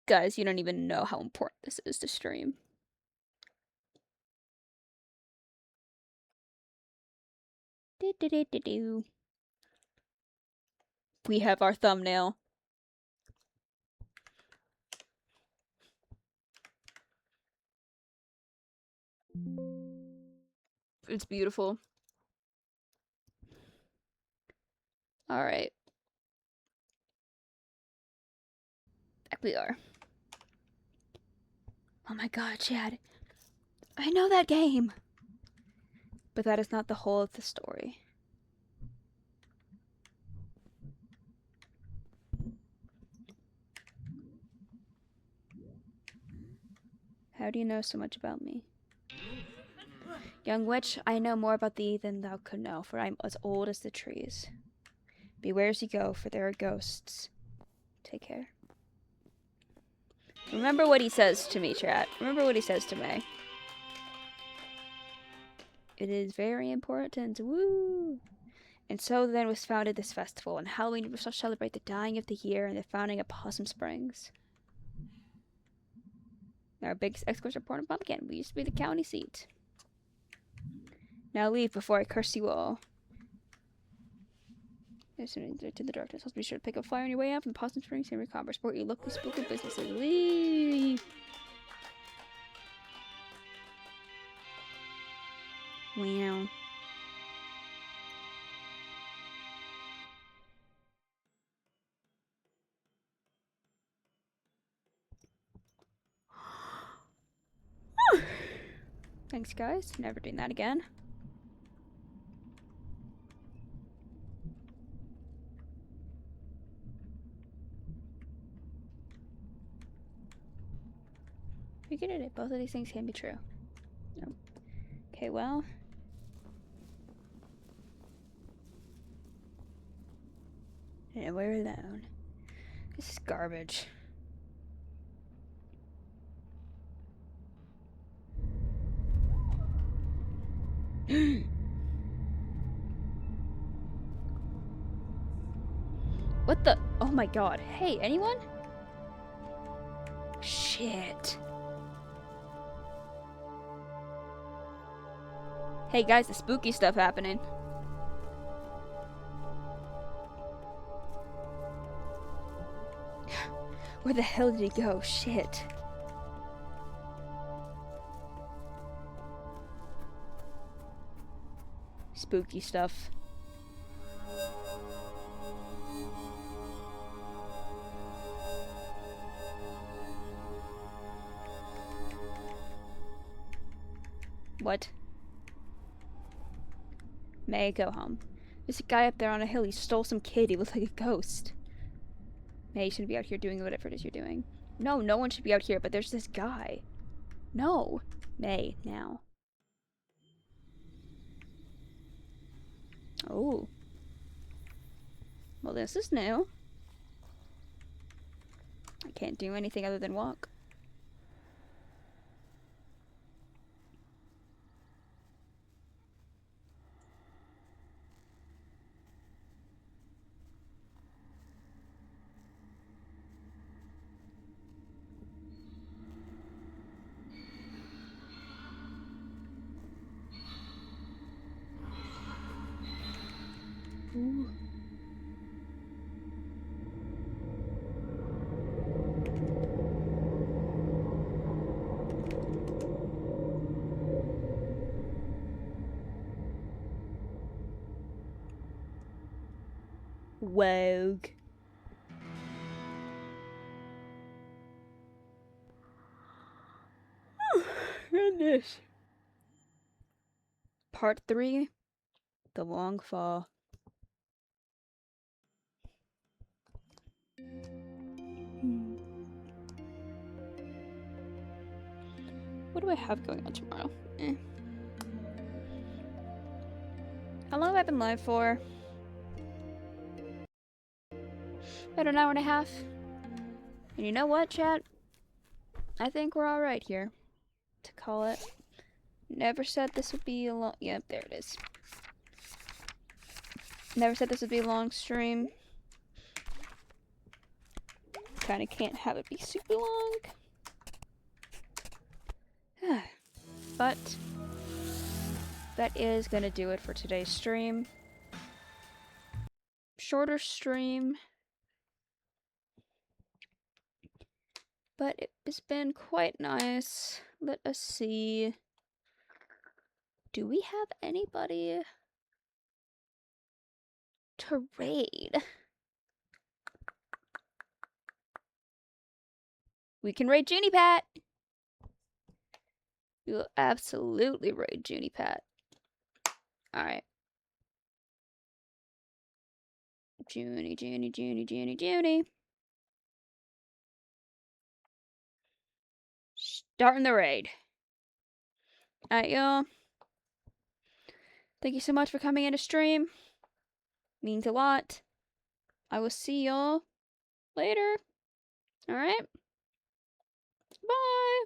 Guys, you don't even know how important this is to stream. We have our thumbnail. It's beautiful. Alright. Back we are. Oh my god, Chad. I know that game! But that is not the whole of the story. How do you know so much about me? Young witch, I know more about thee than thou could know, for I am as old as the trees. Beware as you go, for there are ghosts. Take care. Remember what he says to me, chat. Remember what he says to me. It is very important. Woo! And so then was founded this festival, and Halloween we shall celebrate the dying of the year and the founding of Possum Springs. Our big exclamation point of Pumpkin. We used to be the county seat. Now leave before I curse you all. To the darkness. Be sure to pick up flyer on your way out from the Possum Springs Chamber of Commerce. Support your local spooky businesses. Leave. Wow. Thanks, guys. Never doing that again. Figured it. Both of these things can be true. Nope. Okay, well. And we're alone. This is garbage. What the? Oh my god. Hey, anyone? Shit. Hey guys, the spooky stuff happening. Where the hell did he go? Shit. spooky stuff. What? May, go home. There's a guy up there on a hill. He stole some kid. He looks like a ghost. May, you shouldn't be out here doing whatever it is you're doing. No, no one should be out here, but there's this guy. No. May, now. Oh. Well, this is new. I can't do anything other than walk. Ooh. Wogue. Goodness. Part 3, The Long Fall. What do I have going on tomorrow? How long have I been live for? About an hour and a half. And you know what, chat? I think we're alright here. To call it. Never said this would be a long... Yep, there it is. Never said this would be a long stream. Kinda can't have it be super long. But that is gonna do it for today's stream. Shorter stream. But it's been quite nice. Let us see. Do we have anybody to raid? We can raid Junie Pat. We will absolutely raid Junie Pat. Alright. Junie. Starting the raid. Alright, y'all. Thank you so much for coming in to stream. Means a lot. I will see y'all later. Alright. Bye.